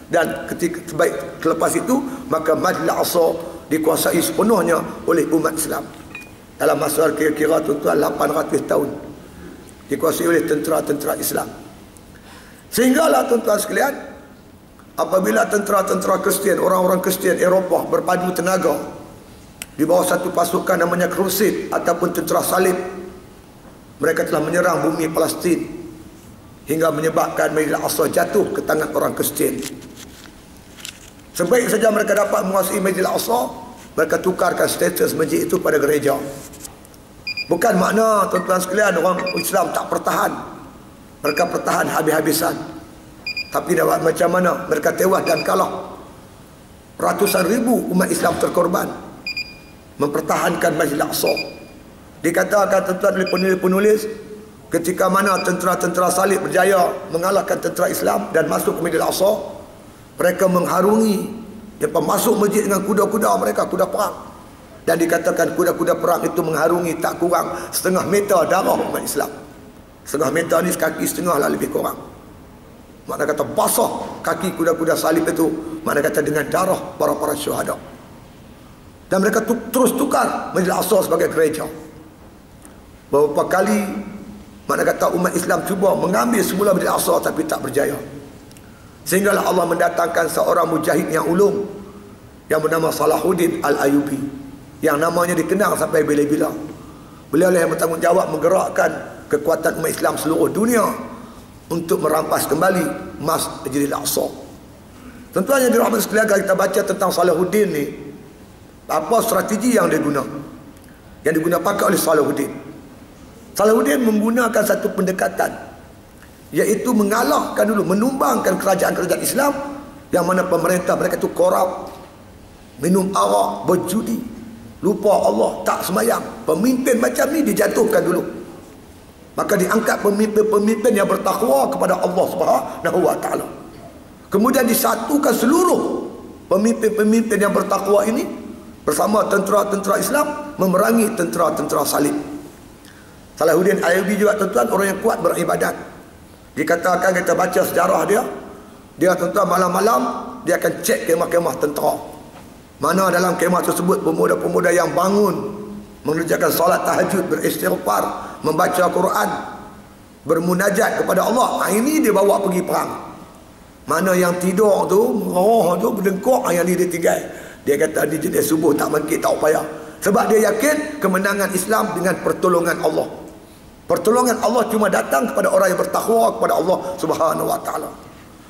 Dan ketika selepas itu, maka Masjidil Aqsa dikuasai sepenuhnya oleh umat Islam. Dalam masa kira-kira tuan-tuan 800 tahun dikuasai oleh tentera-tentera Islam. Sehinggalah tuan-tuan sekalian, apabila tentera-tentera Kristian, orang-orang Kristian Eropah berpadu tenaga di bawah satu pasukan namanya Crusade ataupun tentera salib, mereka telah menyerang bumi Palestin hingga menyebabkan Masjidil Aqsa jatuh ke tangan orang Kristian. Sebaik saja mereka dapat menguasai Masjidil Aqsa, mereka tukarkan status masjid itu pada gereja. Bukan makna tuan-tuan sekalian orang Islam tak pertahan. Mereka pertahan habis-habisan. Tapi dapat macam mana? Mereka tewas dan kalah. Ratusan ribu umat Islam terkorban mempertahankan Masjidil Aqsa. Dikatakan tuan-tuan oleh penulis-penulis, ketika mana tentera-tentera salib berjaya mengalahkan tentera Islam dan masuk ke Masjidil Aqsa, mereka mengharungi mereka masuk masjid dengan kuda-kuda mereka, kuda perang. Dan dikatakan kuda-kuda perang itu mengharungi tak kurang setengah meter darah umat Islam. Setengah meter ni kaki setengah lah lebih kurang. Makna kata basah kaki kuda-kuda salib itu, makna kata dengan darah para syuhada. Dan mereka terus tukar Masjidil Aqsa sebagai gereja. Beberapa kali makna kata umat Islam cuba mengambil semula Masjidil Aqsa tapi tak berjaya. Sehinggalah Allah mendatangkan seorang mujahid yang ulung yang bernama Salahuddin Al-Ayyubi, yang namanya dikenal sampai bila-bila. Beliau yang bertanggungjawab menggerakkan kekuatan umat Islam seluruh dunia untuk merampas kembali Masjidil Aqsa. Tentunya dirahmati sekalian, kalau kita baca tentang Salahuddin ni, apa strategi yang dia guna, yang pakai oleh Salahuddin. Salahuddin menggunakan satu pendekatan, iaitu mengalahkan dulu, menumbangkan kerajaan-kerajaan Islam yang mana pemerintah mereka itu korup, minum arak, berjudi, lupa Allah, tak semayang. Pemimpin macam ni dijatuhkan dulu. Maka diangkat pemimpin-pemimpin yang bertakwa kepada Allah Subhanahu wa taala. Kemudian disatukan seluruh pemimpin-pemimpin yang bertakwa ini bersama tentera-tentera Islam memerangi tentera-tentera salib. Salahuddin Ayyubi juga tuan-tuan orang yang kuat beribadat. Dikatakan, kita baca sejarah dia tuan-tuan malam-malam dia akan cek kemah-kemah tentera. Mana dalam kemah tersebut pemuda-pemuda yang bangun mengerjakan solat tahajud, beristighfar, membaca Quran, bermunajat kepada Allah. Ini dia bawa pergi perang. Mana yang tidur tu, berdengkok, yang ni dia tinggal. Dia kata di jenis subuh tak bangkit, tak payah. Sebab dia yakin kemenangan Islam dengan pertolongan Allah. Pertolongan Allah cuma datang kepada orang yang bertakwa kepada Allah Subhanahu wa taala.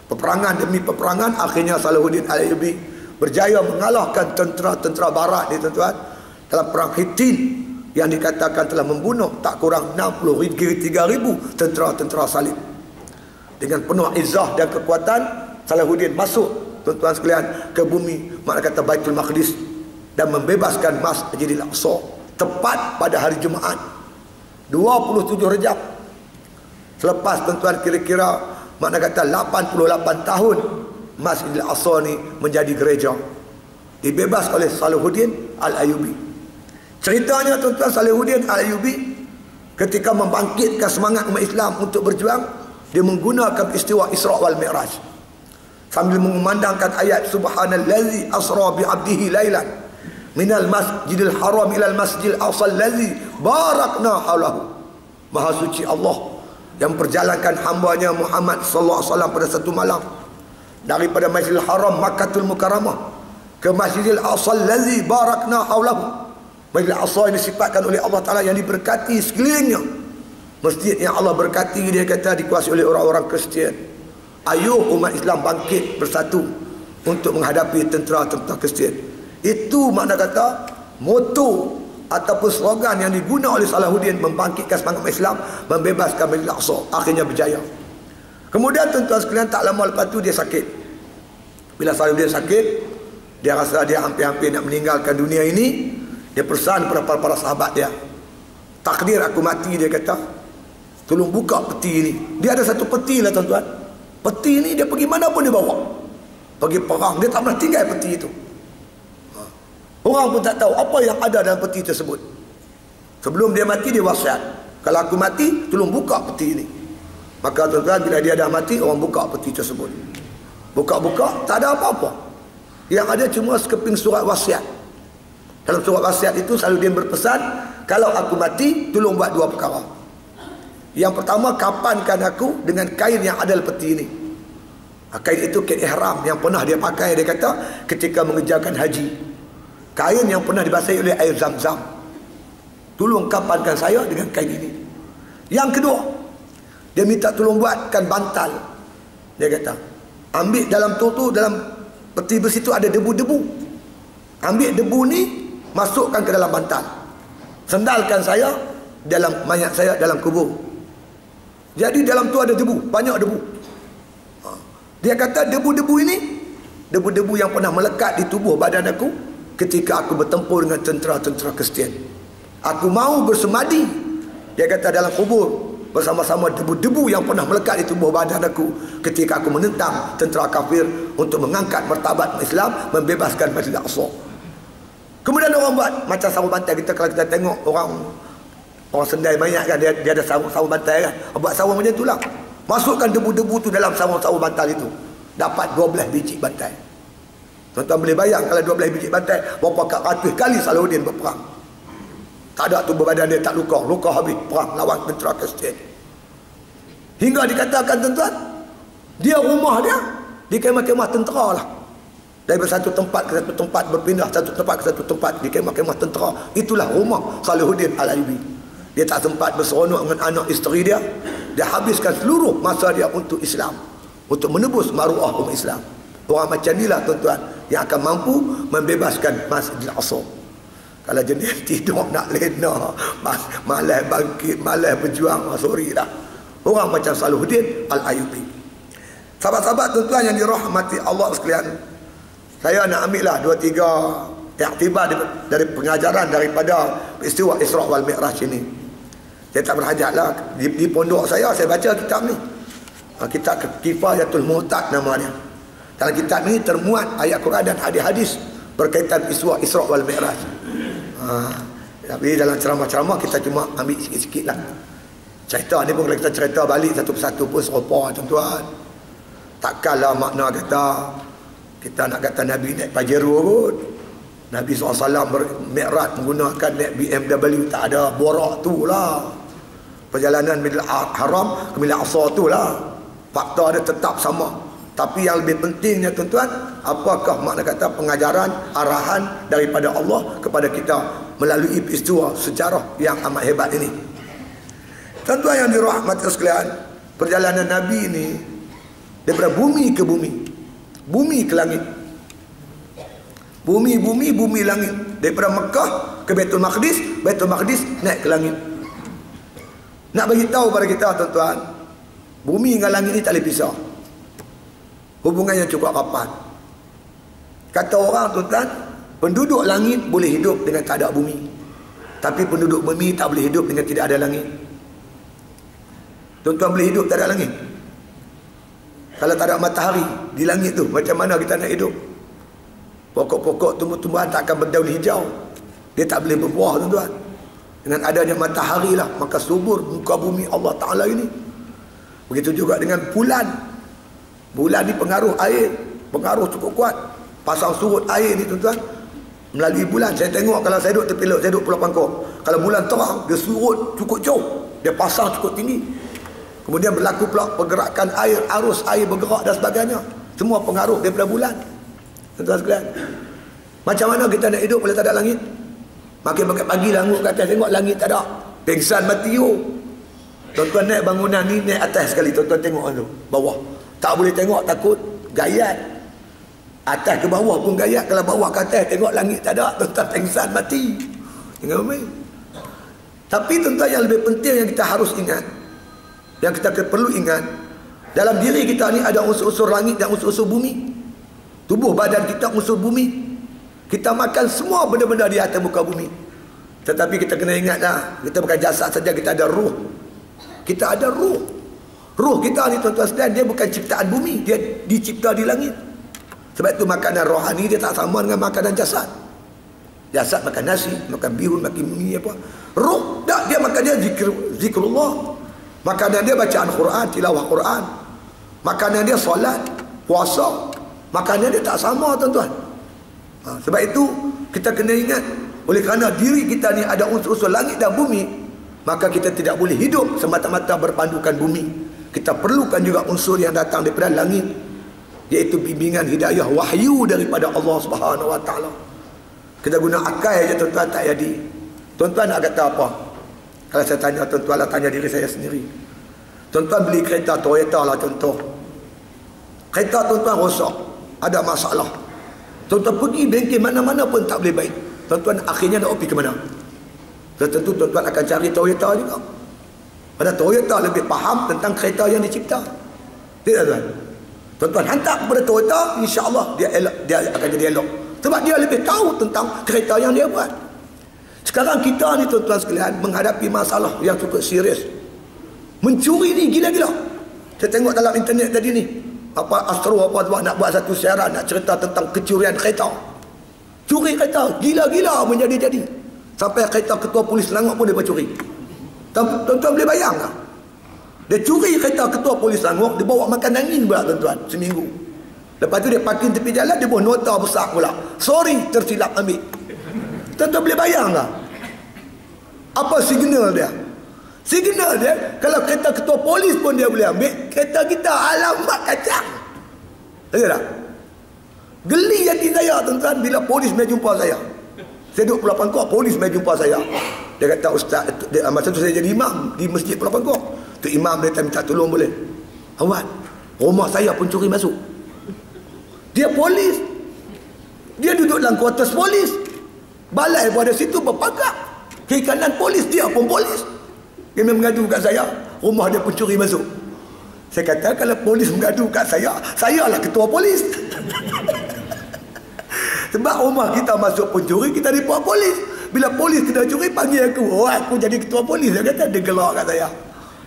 Peperangan demi peperangan, akhirnya Salahuddin Al-Ayyubi berjaya mengalahkan tentera-tentera barat ni tuan-tuan dalam perang Hittin yang dikatakan telah membunuh tak kurang 63,000 tentera-tentera salib. Dengan penuh izzah dan kekuatan, Salahuddin masuk tuan-tuan sekalian ke bumi makna kata Baitul Maqdis dan membebaskan Masjidil Aqsa tepat pada hari Jumaat 27 Rejab, selepas tuan-tuan kira-kira makna kata 88 tahun Masjidil Aqsa ni menjadi gereja, dibebas oleh Salahuddin Al-Ayyubi. Ceritanya tuan-tuan, Salahuddin Al-Ayyubi ketika membangkitkan semangat umat Islam untuk berjuang, dia menggunakan peristiwa Isra wal Mi'raj sambil mengumandangkan ayat subhanallazi asra bi 'abdihi lailan minal masjidil haram ilal masjidil aqsa allazi barakna haulahu. Maha suci Allah yang perjalankan hambanya Muhammad sallallahu alaihi wasallam pada satu malam daripada Masjidil Haram Makkahul Mukarramah ke Masjidil Aqsa allazi barakna haulahu. Masjidil Aqsa ini disifatkan oleh Allah Taala yang diberkati sekelilingnya. Masjid yang Allah berkati, dia kata dikuasai oleh orang-orang Kristian. Ayuh umat Islam bangkit bersatu untuk menghadapi tentera-tentera Kristian. Itu makna kata moto ataupun slogan yang diguna oleh Salahuddin membangkitkan semangat Islam, membebaskan Masjidil Aqsa. Akhirnya berjaya. Kemudian tuan-tuan sekalian, tak lama lepas tu dia sakit. Bila Salahuddin sakit, dia rasa dia hampir-hampir nak meninggalkan dunia ini. Dia pesan kepada para sahabat dia, takdir aku mati, dia kata, tolong buka peti ini. Dia ada satu peti lah tuan-tuan. Peti ini dia pergi mana pun dia bawa. Pergi perang, dia tak pernah tinggal peti itu. Orang pun tak tahu apa yang ada dalam peti tersebut. Sebelum dia mati, dia wasiat, kalau aku mati, tolong buka peti ini. Maka tuan-tuan, bila dia dah mati, orang buka peti tersebut. Buka-buka, tak ada apa-apa. Yang ada cuma sekeping surat wasiat. Dalam surat wasiat itu Salahuddin berpesan, kalau aku mati, tolong buat 2 perkara. Yang pertama, kapankan aku dengan kain yang ada peti ini. Kain itu kain ihram yang pernah dia pakai, dia kata, ketika mengerjakan haji. Kain yang pernah dibasahi oleh air zam-zam. Tolong kapankan saya dengan kain ini. Yang kedua, dia minta tolong buatkan bantal. Dia kata, ambil dalam tu dalam peti besi itu ada debu-debu. Ambil debu ni, masukkan ke dalam bantal. Sendalkan saya dalam mayat saya dalam kubur. Jadi dalam tu ada debu, banyak debu. Dia kata debu-debu ini, debu-debu yang pernah melekat di tubuh badan aku ketika aku bertempur dengan tentera-tentera Kristian. Aku mau bersemadi, dia kata, dalam kubur bersama-sama debu-debu yang pernah melekat di tubuh badan aku ketika aku menentang tentera kafir untuk mengangkat martabat Islam, membebaskan Masjid Al-Aqsa. Kemudian orang buat macam sarung bantal. Kita kalau kita tengok orang sendai mayat kan, dia ada sarung bantal kan, buat sarung macam itulah. Masukkan debu-debu tu dalam sarung bantal itu, dapat 12 biji bantal. Tuan-tuan boleh bayang kalau 12 biji bantal, berapa ratus kali Salahuddin berperang. Tak ada tubuh badan dia tak luka habis perang lawan tentera Kristian. Hingga dikatakan tuan-tuan, dia rumah dia di kemah-kemah tentera lah. Dari satu tempat ke satu tempat, berpindah satu tempat ke satu tempat di kemah-kemah tentera. Itulah rumah Salahuddin Al-Ayyubi. Dia tak sempat berseronok dengan anak isteri dia. Dia habiskan seluruh masa dia untuk Islam, untuk menebus maruah umat Islam. Orang macam inilah tuan-tuan yang akan mampu membebaskan Masjidil Aqsa. Kalau jenis tidur nak lena, malas bangkit, malas berjuang, sorry dah. Orang macam Salahuddin Al-Ayyubi. Sahabat-sahabat tuan-tuan yang dirahmati Allah sekalian, saya nak ambil lah 2-3 iktibar dari pengajaran daripada peristiwa Isra' wal Mi'raj ini. Saya tak berhajat lah, di pondok saya baca kitab ni. Kitab Kifayatul Mu'tad nama dia. Dalam kitab ni termuat ayat Quran dan hadis-hadis berkaitan Isra' wal Mi'raj. Tapi dalam ceramah-ceramah kita cuma ambil sikit-sikit lah. Cerita ni pun kalau kita cerita balik satu persatu pun serupa tuan-tuan. Takkanlah makna kata kita nak kata Nabi naik Pajero kot. Nabi SAW bermi'raj menggunakan naik BMW, tak ada, borak tu lah. Perjalanan Masjidil Haram ke Masjidil Aqsa tu lah. Fakta dia tetap sama. Tapi yang lebih pentingnya tuan-tuan, apakah makna kata pengajaran, arahan daripada Allah kepada kita melalui peristiwa sejarah yang amat hebat ini. Tuan-tuan yang dirahmati sekalian, perjalanan Nabi ini daripada bumi ke bumi, bumi ke langit, bumi langit, daripada Mekah ke Baitul Maqdis naik ke langit. Nak bagi tahu pada kita tuan-tuan, bumi dengan langit ni tak boleh pisah. Hubungannya cukup rapat. Kata orang tuan-tuan, penduduk langit boleh hidup dengan tak ada bumi, tapi penduduk bumi tak boleh hidup dengan tidak ada langit. Tuan-tuan boleh hidup tak ada langit? Kalau tak ada matahari di langit tu, macam mana kita nak hidup? Pokok-pokok, tumbuh-tumbuhan tak akan berdaun hijau, dia tak boleh berbuah tuan-tuan. Dengan adanya matahari lah maka subur muka bumi Allah Ta'ala ini. Begitu juga dengan bulan. Bulan ni pengaruh air, pengaruh cukup kuat. Pasang surut air ni tuan-tuan melalui bulan. Saya tengok kalau saya duduk tepi laut, saya duduk Pulau Pangkor, kalau bulan terang dia surut cukup jauh, dia pasang cukup tinggi. Kemudian berlaku pula pergerakan air, arus air bergerak dan sebagainya. Semua pengaruh daripada bulan. Tuan-tuan sekalian, macam mana kita nak hidup kalau tak ada langit? Makin pagi langut kat atas, tengok langit tak ada, pengsan mati yo. Tuan-tuan naik bangunan ni, naik atas sekali, tuan-tuan tengok tu bawah, tak boleh tengok, takut gayat. Atas ke bawah pun gayat. Kalau bawah ke atas tengok langit tak ada, tuan-tuan pengsan mati. Tengok ni. Tapi tuan-tuan yang lebih penting yang kita harus ingat, yang kita perlu ingat, dalam diri kita ni ada unsur-unsur langit dan unsur-unsur bumi. Tubuh badan kita unsur bumi. Kita makan semua benda-benda di atas muka bumi. Tetapi kita kena ingatlah, kita bukan jasad saja, kita ada ruh. Kita ada ruh. Ruh kita ni tuan-tuan sekalian, dia bukan ciptaan bumi, dia dicipta di langit. Sebab itu makanan rohani dia tak sama dengan makanan jasad. Jasad makan nasi, makan bihun, makan mie apa. Ruh tak, dia makan dia zikrullah. Makanan dia bacaan Quran, tilawah Quran. Makanan dia solat. puasa, makanan dia tak sama tuan-tuan. Sebab itu kita kena ingat, oleh kerana diri kita ni ada unsur-unsur langit dan bumi, maka kita tidak boleh hidup semata-mata berpandukan bumi. Kita perlukan juga unsur yang datang daripada langit, iaitu bimbingan hidayah wahyu daripada Allah Subhanahu Wa Taala. Kita guna akal aja tuan-tuan tak jadi. Tuan-tuan nak kata apa? Kalau saya tanya tuan-tuan lah, tanya diri saya sendiri. Tuan-tuan beli kereta Toyota lah contoh. Kereta tuan-tuan rosak, ada masalah. Tuan-tuan pergi bengkel mana-mana pun tak boleh baik. Tuan-tuan akhirnya nak pergi ke mana? Tentu tuan-tuan akan cari Toyota juga. Pada Toyota lebih faham tentang kereta yang dicipta. Tidak tuan? Tuan-tuan hantar kepada Toyota, insya-Allah dia akan jadi elok. Sebab dia lebih tahu tentang kereta yang dia buat. Sekarang kita ni tuan-tuan sekalian menghadapi masalah yang cukup serius. Mencuri ni gila-gila. Saya tengok dalam internet tadi ni, apa Astro apa buat nak buat satu siaran nak cerita tentang kecurian kereta. Curi kereta gila-gila menjadi-jadi. Sampai kereta ketua polis Selangor pun dia curi. Tuan-tuan boleh bayang tak? Dia curi kereta ketua polis Selangor, dia bawa makan angin pula tuan-tuan seminggu. Lepas tu dia parking tepi jalan, dia buat nota besar pula. Sorry, tersilap ambil. Tuan-tuan boleh bayang tak? Apa signal dia? Signal dia, kalau kereta ketua polis pun dia boleh ambil, kereta kita alamat kacang. Tahu tak? Geli hati saya tuan-tuan bila polis mai jumpa saya. Saya duduk Pulau Pangkor, polis mai jumpa saya. Dia kata, ustaz, masa tu saya jadi imam di masjid Pulau Pangkor. Tu imam dia minta tolong boleh. Awak, rumah saya pencuri masuk. Dia polis. Dia duduk dalam kuartus polis. Balai pada situ berpagar. Kiri kanan polis, dia pun polis. Dia mengadu kat saya, rumah dia pencuri masuk. Saya kata, kalau polis mengadu kat saya lah ketua polis. Sebab rumah kita masuk pencuri, kita report polis. Bila polis kena curi, panggil aku. Oh, aku jadi ketua polis. Dia kata, dia gelak kat saya.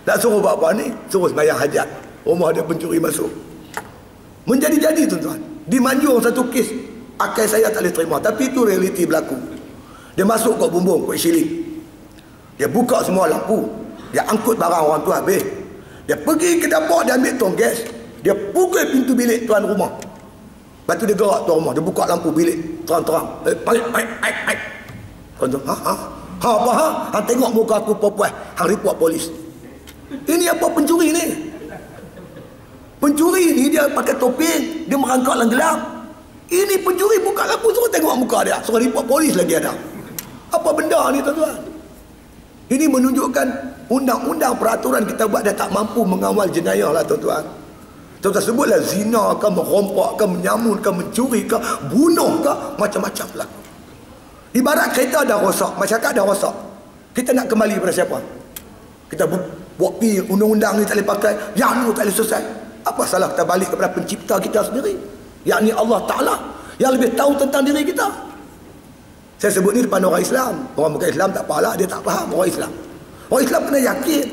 Tak suruh buat apa ni? Suruh sembahyang hajat. Rumah dia pencuri masuk. Menjadi-jadi tuan-tuan. Di Manjung satu kes, akal saya tak boleh terima. Tapi itu realiti berlaku. Dia masuk kat bumbung, kat siling. Dia buka semua lampu. Dia angkut barang orang tu habis. Dia pergi ke dapur, dia ambil tong gas. Dia pukul pintu bilik tuan rumah. Lepas tu dia gerak tuan rumah. Dia buka lampu bilik. Terang-terang. Baik. Tuan-tuan, apa? Tengok muka aku perempuan. Hang report polis. Ini apa pencuri ni? Pencuri ni dia pakai topeng. Dia merangkak dalam gelap. Ini pencuri buka lampu, suruh tengok muka dia. Suruh report polis lagi ada. Apa benda ni tuan-tuan? Ini menunjukkan undang-undang peraturan kita buat dah tak mampu mengawal jenayah lah tuan-tuan. Tuan-tuan sebutlah zina ke, merompak ke, menyamun ke, mencuri ke, bunuh ke, macam-macam berlaku. Ibarat kereta dah rosak, masyarakat dah rosak. Kita nak kembali pada siapa? Kita buat pi undang-undang ni tak boleh pakai, yang ni tak boleh selesai. Apa salah kita balik kepada pencipta kita sendiri, yakni Allah Ta'ala, yang lebih tahu tentang diri kita. Saya sebut ni depan orang Islam. Orang bukan Islam tak apalah, dia tak faham orang Islam. Orang Islam kena yakin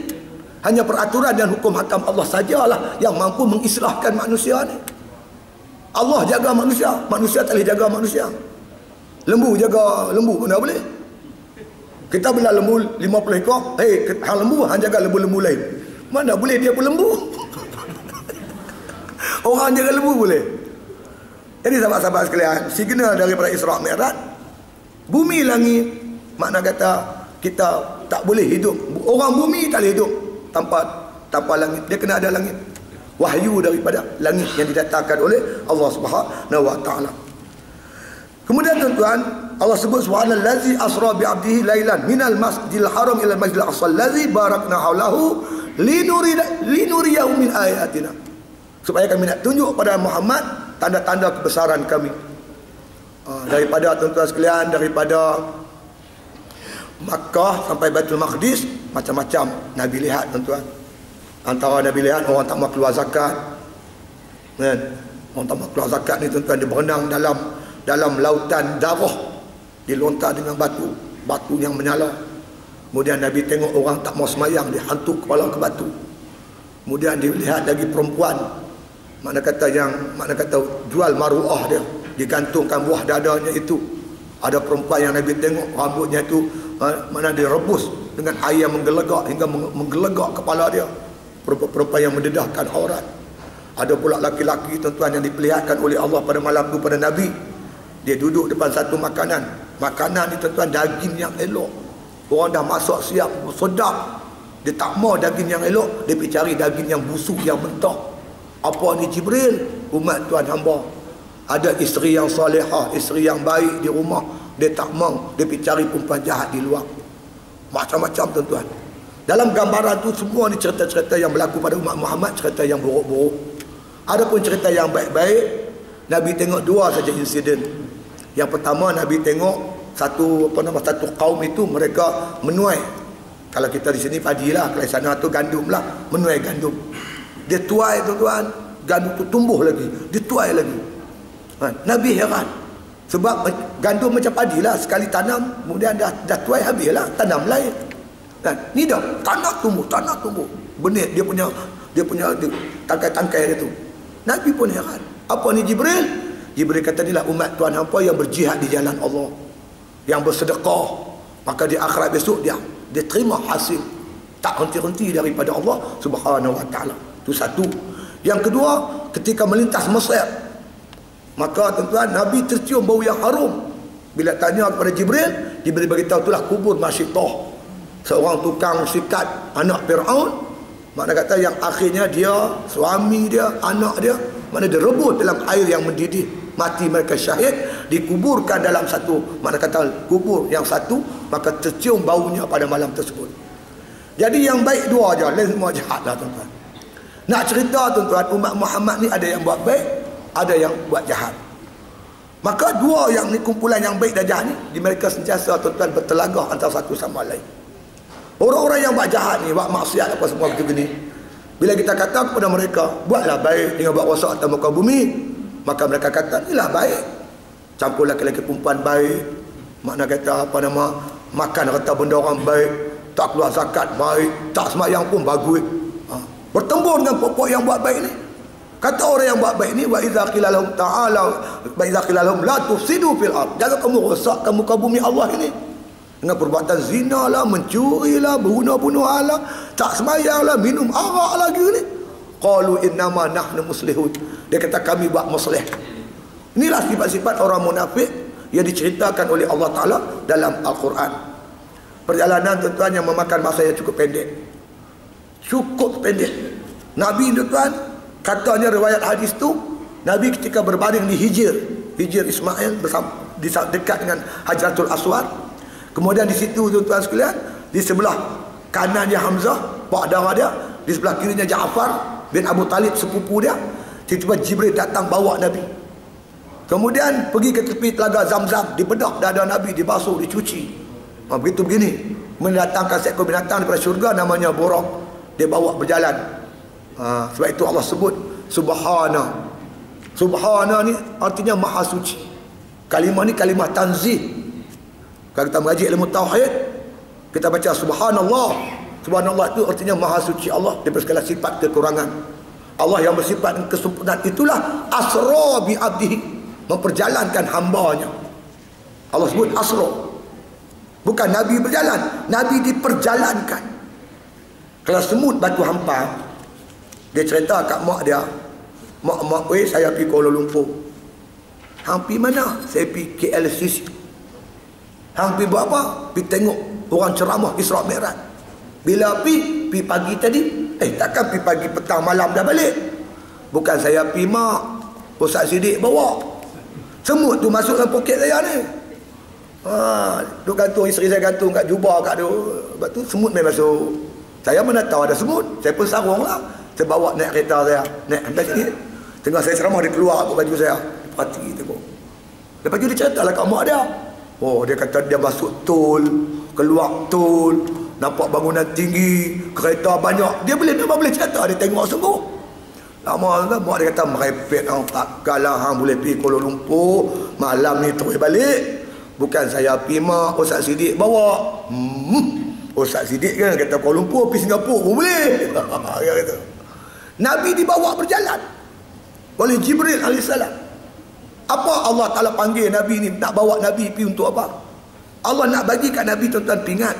hanya peraturan dan hukum hakam Allah sajalah yang mampu mengislahkan manusia ni. Allah jaga manusia, manusia tak boleh jaga manusia. Lembu jaga lembu pun tak boleh. Kita bela lembu 50 ekor, hang lembu hang jaga lembu-lembu lain. Mana boleh dia pun lembu. Orang jaga lembu boleh. Jadi sahabat-sahabat sekalian, signal daripada Isra' Mi'raj, bumi langit, makna kata kita tak boleh hidup. Orang bumi tak boleh hidup tanpa langit. Dia kena ada langit. Wahyu daripada langit yang didatangkan oleh Allah Subhanahu Wa Taala. Kemudian tuan-tuan, Allah sebut subhanallazi asra bi 'abdihi lailan minal masjidil haram ila masjidil aqsa allazi barakna haulahu linuriyahu min ayatina. Supaya kami nak tunjuk pada Muhammad tanda-tanda kebesaran kami. Daripada tuan-tuan sekalian, daripada Makkah sampai Baitul Maqdis, macam-macam Nabi lihat tuan-tuan. Antara Nabi lihat orang tak mau keluar zakat. Kan? Orang tak mau keluar zakat ni tuan-tuan, dia berenang dalam lautan darah, dilontar dengan batu yang menyala. Kemudian Nabi tengok orang tak mau semayang, dia hantuk kepala ke batu. Kemudian dia lihat lagi perempuan, mana kata jual maruah dia, digantungkan buah dadanya itu. Ada perempuan yang Nabi tengok rambutnya itu mana direbus dengan air yang menggelegak hingga menggelegak kepala dia. Perempuan yang mendedahkan aurat. Ada pula laki-laki tuan-tuan yang diperlihatkan oleh Allah pada malam tu pada Nabi. Dia duduk depan satu makanan. Makanan ni tuan-tuan daging yang elok. Orang dah masak siap, sedap. Dia tak mau daging yang elok, dia pergi cari daging yang busuk, yang mentah. Apa ni Jibril? Umat Tuhan hamba ada isteri yang salihah, isteri yang baik di rumah, dia tak mau, dia pergi cari perempuan jahat di luar. Macam-macam tuan-tuan. Dalam gambaran tu semua ni cerita-cerita yang berlaku pada umat Muhammad, cerita yang buruk-buruk. Ada pun cerita yang baik-baik. Nabi tengok dua saja insiden. Yang pertama, Nabi tengok satu kaum itu mereka menuai. Kalau kita di sini padi lah, kalau di sana tu gandum lah, menuai gandum. Dia tuai tuan-tuan, gandum tu tumbuh lagi, dia tuai lagi. Nabi heran. Sebab gandum macam padi lah, sekali tanam kemudian dah tuai habis lah, tanam lain. Ni dah tanah tumbuh. Benih dia punya tangkai-tangkai dia tu. Nabi pun heran. Apa ni Jibril? Jibril kata inilah umat Tuhan hampa yang berjihad di jalan Allah, yang bersedekah, maka di akhirat besok dia terima hasil, tak henti-henti daripada Allah Subhanahu wa taala. Itu satu. Yang kedua, ketika melintas Mesir, maka tuan-tuan Nabi tercium bau yang harum. Bila tanya kepada Jibril, Jibril beritahu itulah kubur Masyitah, seorang tukang sikat anak Firaun. Makna kata yang akhirnya dia, suami dia, anak dia, mana dia rebus dalam air yang mendidih, mati mereka syahid, dikuburkan dalam satu, makna kata kubur yang satu, maka tercium baunya pada malam tersebut. Jadi yang baik dua aja, lain semua jahat lah tuan-tuan. Nak cerita tuan-tuan, umat Muhammad ni ada yang buat baik, ada yang buat jahat. Maka dua yang ni, kumpulan yang baik dan jahat ni, di mereka sentiasa tuan-tuan bertelagah antara satu sama lain. Orang-orang yang buat jahat ni, buat maksiat apa semua begitu ni, bila kita kata kepada mereka, buatlah baik dengan buat rosak atas muka bumi, maka mereka kata, inilah baik. Campur laki-laki perempuan baik, makna kata apa nama, makan harta benda orang baik, tak keluar zakat baik, tak sembahyang pun bagus. Bertembur dengan pokok yang buat baik ni. Kata orang yang buat baik ni, wa idza qila lahum ta'ala wa idza qila lahum la tufsidu fil ard, jangan kamu rosakkan muka bumi Allah ini dengan perbuatan zina lah, mencuri lah, bunuh-bunuh lah, tak sembahyang lah, minum arak lagi ni. Qalu innama nahnu muslihun, dia kata kami buat muslih. Inilah sifat-sifat orang munafik yang diceritakan oleh Allah Ta'ala dalam Al-Quran. Perjalanan tuan-tuan yang memakan masa yang cukup pendek. Cukup pendek. Nabi tuan-tuan, katanya riwayat hadis tu, Nabi ketika berbaring di Hijr Ismail dekat dengan Hajratul Aswad. Kemudian di situ tuan-tuan sekalian, di sebelah kanannya Hamzah, pak darah dia, di sebelah kirinya Ja'far bin Abu Talib, sepupu dia. Tiba-tiba Jibril datang bawa Nabi. Kemudian pergi ke tepi telaga Zamzam, dibedah dada Nabi, dibasuh, dicuci. Begitu begini, mendatangkan seekor binatang daripada syurga namanya Buraq. Dia bawa berjalan. Sebab itu Allah sebut Subhana. Subhana ni artinya maha suci. Kalimah ni kalimah tanzih. Kalau kita mengaji ilmu tauhid, kita baca subhanallah. Subhanallah itu artinya maha suci Allah daripada segala sifat kekurangan. Allah yang bersifat kesempurnaan itulah asra bi abdihi, memperjalankan hambanya. Allah sebut asra. Bukan Nabi berjalan, Nabi diperjalankan. Kalau semut batu hampa, dia cerita kat mak dia, mak, saya pergi Kuala Lumpur. Hang pergi mana? Saya pergi KLCC. Hang pergi buat apa? Pergi tengok orang ceramah Isra' Mi'raj. Bila pergi pagi tadi, takkan pergi pagi petang malam dah balik. Bukan saya pergi mak, Ustaz Siddiq bawa. Semut tu masuk dalam poket saya ni. Duk gantung, isteri saya gantung kat jubah kat tu. Lepas tu semut main masuk. Saya mana tahu ada semut. Saya pun sarung lah. Saya bawa naik kereta saya, naik sampai sini. Tengah saya ceramah, dia keluar aku baju saya. Perhati tengok. Lepas tu dia cerita lah kat mak dia. Oh, dia kata dia masuk tol, keluar tol, nampak bangunan tinggi, kereta banyak. Dia memang boleh cerita, dia tengok sungguh. Lama-lama mak dia kata, merepek hang, takkanlah hang boleh pergi Kuala Lumpur malam ni terus balik. Bukan saya pergi mak, Ustaz Siddiq bawa. Ustaz Siddiq kan kata Kuala Lumpur pergi Singapura pun boleh. Dia kata. Nabi dibawa berjalan oleh Jibril alaihissalam. Apa Allah Ta'ala panggil Nabi ni, nak bawa Nabi pergi untuk apa? Allah nak bagi kat Nabi tuan-tuan pingat.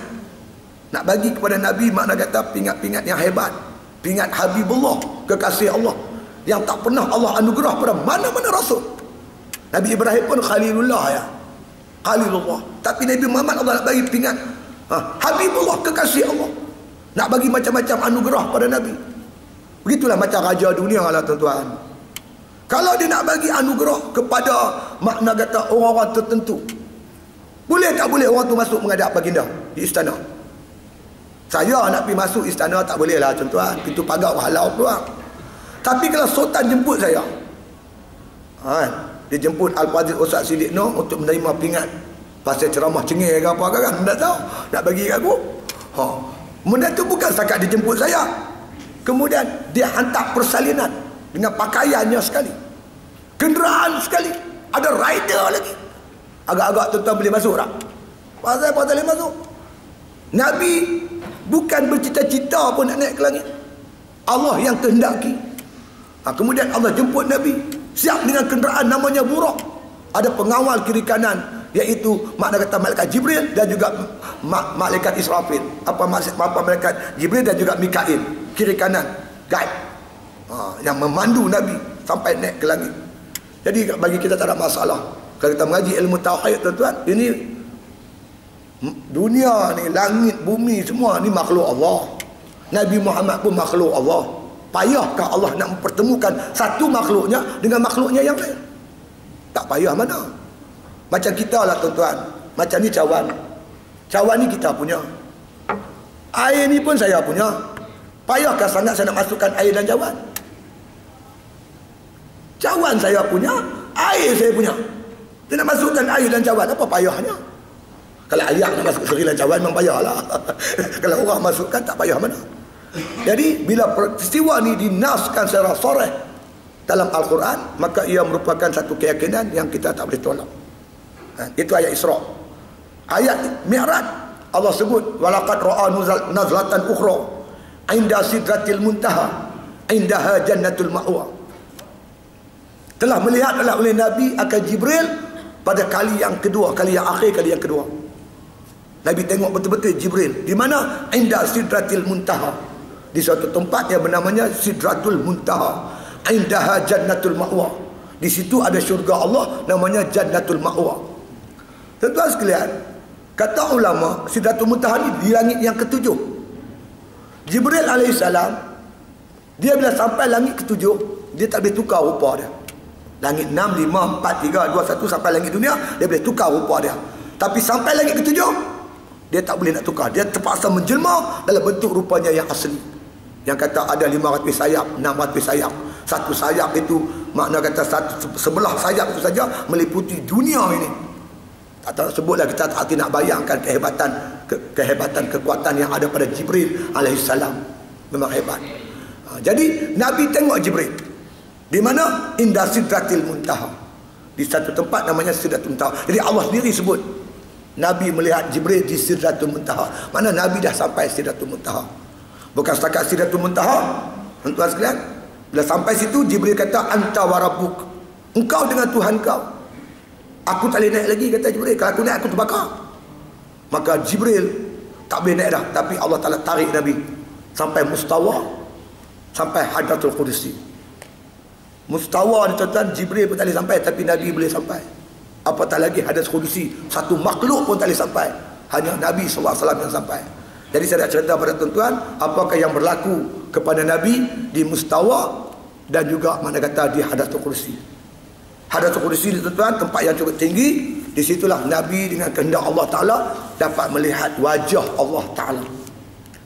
Nak bagi kepada Nabi makna kata pingat-pingat yang hebat. Pingat Habibullah, kekasih Allah. yang tak pernah Allah anugerah pada mana-mana rasul. Nabi Ibrahim pun Khalilullah ya. Khalilullah. Tapi Nabi Muhammad Allah nak bagi pingat. Habibullah, kekasih Allah. Nak bagi macam-macam anugerah pada Nabi. Begitulah macam raja dunia lah tuan-tuan. Kalau dia nak bagi anugerah kepada makna kata orang-orang tertentu, boleh tak boleh orang tu masuk menghadap baginda di istana? Saya nak pergi masuk istana tak boleh lah tuan-tuan. Pintu pagar halau keluar. Tapi kalau sultan jemput saya, dia jemput Al-Fadhil Ustaz Siddiq Nur untuk menerima pingat pasal ceramah cengih ke apa kan, tak tahu nak bagi kat aku. Benda tu bukan setakat dia jemput saya, kemudian dia hantar persalinan dengan pakaiannya sekali, kenderaan sekali, ada rider lagi. Agak-agak tuan-tuan boleh masuk tak? Pasal apa tak boleh masuk? Nabi bukan bercita-cita pun nak naik ke langit, Allah yang kehendaki. Kemudian Allah jemput Nabi siap dengan kenderaan namanya Buraq. Ada pengawal kiri kanan, iaitu makna kata malaikat Jibril dan juga malaikat Israfil. Apa malaikat Jibril dan juga Mikail, kiri kanan guide, yang memandu Nabi sampai naik ke langit. Jadi bagi kita tak ada masalah kalau kita mengaji ilmu tauhid tuan-tuan. Ini dunia ni, langit, bumi semua ni makhluk Allah. Nabi Muhammad pun makhluk Allah. Payahkah Allah nak mempertemukan satu makhluknya dengan makhluknya yang lain? Tak payah mana. Macam kita lah tuan-tuan. Macam ni cawan. Cawan ni kita punya. Air ni pun saya punya. Payahkah sangat saya nak masukkan air dalam cawan? Cawan saya punya, air saya punya. Dia nak masukkan air dalam cawan, apa payahnya? Kalau ayam nak masuk seri dalam cawan memang payahlah. Kalau orang masukkan tak payah mana. Jadi bila peristiwa ni dinaskan secara soreh dalam Al-Quran, maka ia merupakan satu keyakinan yang kita tak boleh tolak. Itu ayat Isra. Ayat Mi'raj Allah sebut walaqad ra'a nazlatan ukhra inda sidratil muntaha indaha jannatul ma'wa. Telah melihatlah oleh Nabi akan Jibril pada kali yang kedua, kali yang akhir, kali yang kedua. Nabi tengok betul-betul Jibril di mana? Inda sidratil muntaha, di suatu tempat yang bernamanya Sidratul Muntaha. Indaha jannatul ma'wa, di situ ada syurga Allah namanya Jannatul Ma'wa. Tuan-tuan sekalian, kata ulama, Sidratul Muntaha ni di langit yang ketujuh. Jibril alaihissalam, dia bila sampai langit ketujuh, dia tak boleh tukar rupa dia. Langit 6, 5, 4, 3, 2, 1 sampai langit dunia, dia boleh tukar rupa dia. Tapi sampai langit ketujuh, dia tak boleh nak tukar. Dia terpaksa menjelma dalam bentuk rupanya yang asli. Yang kata ada 500 sayap, 600 sayap. Satu sayap itu makna kata sebelah sayap itu saja meliputi dunia ini. Tak tahu sebutlah, kita tak hati nak bayangkan kehebatan kekuatan yang ada pada Jibril alaihissalam. Memang hebat. Jadi Nabi tengok Jibril di mana? Inda Sidratil Muntaha, di satu tempat namanya Sidratul Muntaha. Jadi Allah sendiri sebut Nabi melihat Jibril di Sidratul Muntaha. Mana Nabi dah sampai Sidratul Muntaha. Bukan setakat Sidratul Muntaha, tuan-tuan sekalian, bila sampai situ Jibril kata anta wa rabbuk, engkau dengan Tuhan kau. Aku tak boleh naik lagi, kata Jibril. Kalau aku naik aku terbakar. Maka Jibril tak boleh naik dah, tapi Allah Ta'ala tarik Nabi sampai mustawa, sampai Hadratul Qudsi. Mustawa ni tuan-tuan, Jibril pun tak boleh sampai, tapi Nabi boleh sampai. Apatah lagi Hadratul Qudsi, satu makhluk pun tak boleh sampai, hanya Nabi SAW yang sampai. Jadi saya nak cerita pada tuan-tuan apakah yang berlaku kepada Nabi di mustawa dan juga mana kata di Hadratul Qudsi. Hadratul Qudsi ni tuan-tuan, tempat yang cukup tinggi. Di situlah Nabi dengan kehendak Allah Ta'ala dapat melihat wajah Allah Ta'ala.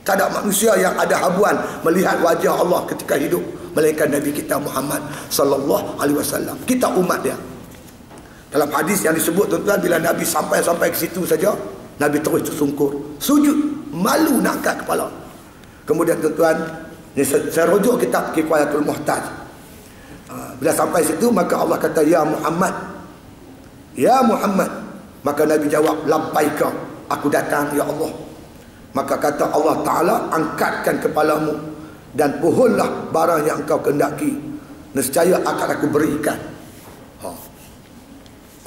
Tak ada manusia yang ada habuan melihat wajah Allah ketika hidup melainkan Nabi kita Muhammad sallallahu alaihi wasallam. Kita umat dia. Dalam hadis yang disebut tuan-tuan, bila Nabi sampai ke situ saja, Nabi terus tersungkur, sujud, malu nak angkat kepala. Kemudian tuan-tuan, saya rujuk kitab Kifayatul Muhtaj. Bila sampai situ, maka Allah kata, ya Muhammad, ya Muhammad. Maka Nabi jawab, labbaika, aku datang ya Allah. Maka kata Allah Ta'ala, angkatkan kepalamu dan pohonlah barang yang engkau kehendaki, nescaya akan aku berikan.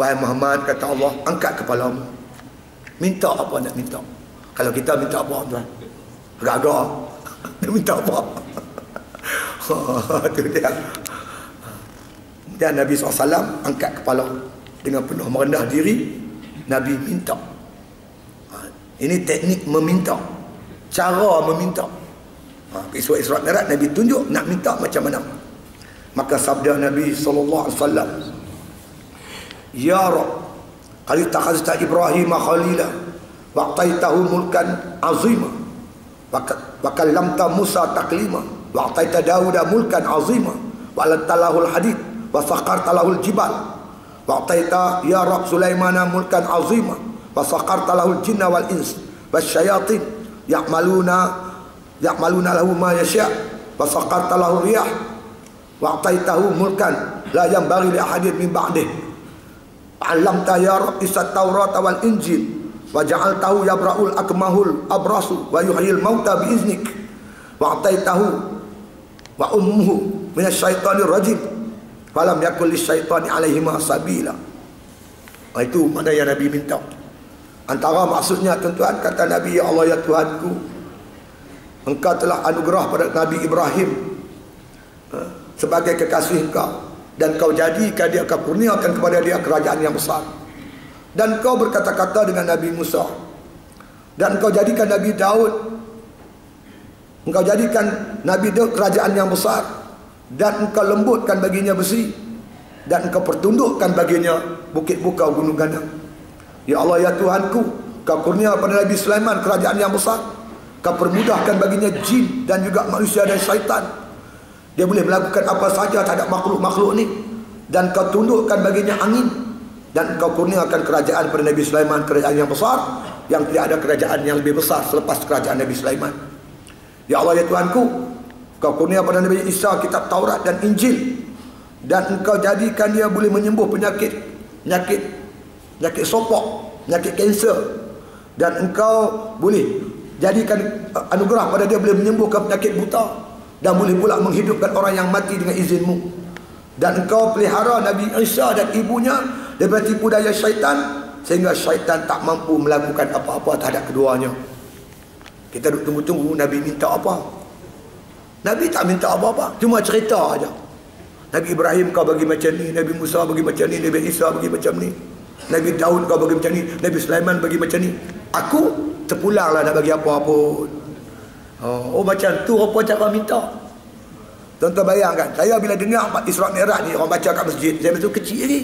Wahai Muhammad, kata Allah, angkat kepalamu. Minta apa nak minta? Kalau kita minta apa tuan? Agak-agak. Dia minta apa? Itu dia. Dan Nabi SAW angkat kepala dengan penuh merendah diri. Nabi minta. Ini teknik meminta, cara meminta. Surat Isra Mi'raj Nabi tunjuk nak minta macam mana. Maka sabda Nabi SAW, Ya Rabb, qad takhazta Ibrahim khalila wa ataitahu mulkan azima wa kallamta Musa taklima wa ataita Dauda mulkan azima wa lantalahul hadid wa saqarta lahul jibal wa ataita ya Rabb Sulaimana mulkan azima wa saqarta lahul jinna wal ins wasyayatin ya'maluna lahu ma yasha' wa saqarta lahu riyah wa ataitahu mulkan la yanbaghi li ahadin min ba'dih 'allamta ya Rabb isat Taurat wal Injil wa ja'altahu yabra'ul akmahul abrasu wa yuhyil mauta bi iznik wa ataitahu wa ummuhu minasyaitonir rajim falam yakul lisyaitani alaihima sabila. Itu mana yang Nabi minta. Antara maksudnya tuan-tuan, kata Nabi, ya Allah ya Tuhanku, Engkau telah anugerah pada Nabi Ibrahim sebagai kekasih Engkau, dan Kau jadikan dia, Kau kurniakan kepada dia kerajaan yang besar. Dan Kau berkata-kata dengan Nabi Musa, dan Kau jadikan Nabi Daud, Engkau jadikan Nabi Daud kerajaan yang besar, dan Engkau lembutkan baginya besi, dan Engkau pertundukkan baginya bukit bukau gunung gandang. Ya Allah ya Tuhanku, Kau kurnia pada Nabi Sulaiman kerajaan yang besar, Kau permudahkan baginya jin dan juga manusia dan syaitan. Dia boleh melakukan apa saja terhadap makhluk-makhluk ni, dan Kau tundukkan baginya angin, dan Kau kurniakan kerajaan pada Nabi Sulaiman kerajaan yang besar, yang tidak ada kerajaan yang lebih besar selepas kerajaan Nabi Sulaiman. Ya Allah ya Tuhanku, Kau kurnia pada Nabi Isa kitab Taurat dan Injil, dan Engkau jadikan dia boleh menyembuh penyakit sopok, penyakit kanser, dan Engkau boleh jadikan anugerah pada dia boleh menyembuhkan penyakit buta, dan boleh pula menghidupkan orang yang mati dengan izin-Mu. Dan Engkau pelihara Nabi Isa dan ibunya daripada tipu daya syaitan, sehingga syaitan tak mampu melakukan apa-apa terhadap keduanya. Kita duk tunggu-tunggu Nabi minta apa. Nabi tak minta apa-apa, cuma cerita aja. Nabi Ibrahim Kau bagi macam ni, Nabi Musa bagi macam ni, Nabi Isa bagi macam ni, Nabi Daud Kau bagi macam ni, Nabi Sulaiman bagi macam ni. Aku terpulanglah nak bagi apa-apa. Oh macam tu apa cara minta. Tuan-tuan bayangkan, saya bila dengar Isra Mi'raj ni orang baca kat masjid, saya masa kecil lagi.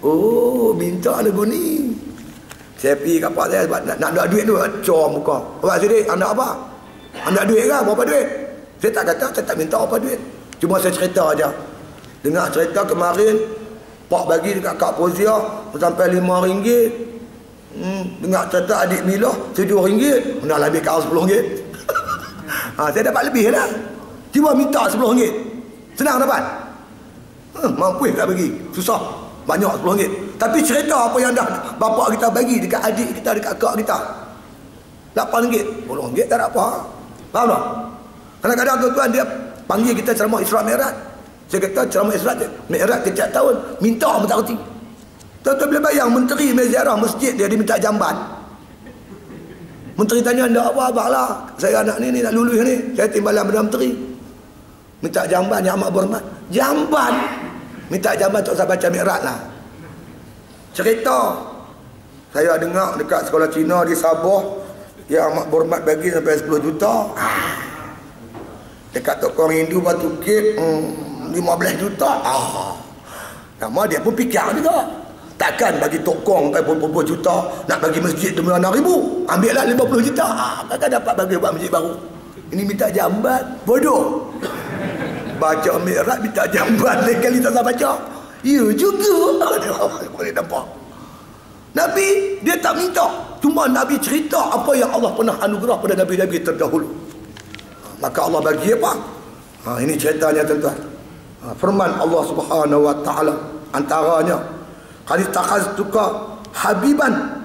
Oh, minta lagu ni. Saya pergi kat pak saya sebab nak ada duit tu, cor muka. Pak Sidik, anda apa? Anda duit ke? Berapa duit? Saya tak kata, saya tak minta apa duit. Cuma saya cerita aja. Dengar cerita kemarin, pak bagi dekat Kak Pozia sampai RM5. Dengar cerita adik Mila RM7. Mana lebih kau RM10. Saya dapat lebih lah. Cuma minta RM10. Senang dapat. Mampu tak bagi. Susah. Banyak RM10. Tapi cerita apa yang dah bapa kita bagi dekat adik kita, dekat kak kita, RM8. RM10 tak ada apa. Faham tak? Kadang-kadang tuan-tuan dia panggil kita ceramah Isra Mi'raj. Saya kata ceramah Isra Mi'raj setiap tahun minta pun tak kerti. Tuan-tuan boleh bayang menteri ziarah masjid dia minta jamban. Menteri tanya, anda apa abang lah, saya anak ni nak lulus ni, saya timbalan Perdana Menteri, minta jamban yang amat berhormat. Jamban minta jamban tak usah baca Mi'raj lah. Cerita saya dengar dekat sekolah Cina di Sabah, yang amat berhormat bagi sampai 10 juta. Dekat tokong Hindu Batu Kit 15 juta. Nama dia pun fikir juga. Takkan bagi tokong sampai berapa juta, nak bagi masjid 26,000, ambillah 50 juta. Takkan dapat bagi buat masjid baru. Ini minta jamban. Bodoh. Baca Mi'raj minta jamban lain kali tak salah baca. Ya juga. Boleh nampak. Nabi dia tak minta, cuma Nabi cerita apa yang Allah pernah anugerah pada Nabi-Nabi terdahulu. Maka Allah bagi apa? Ini ceritanya tuan-tuan. Firman Allah Subhanahu wa taala antaranya, qad takhaztuka habiban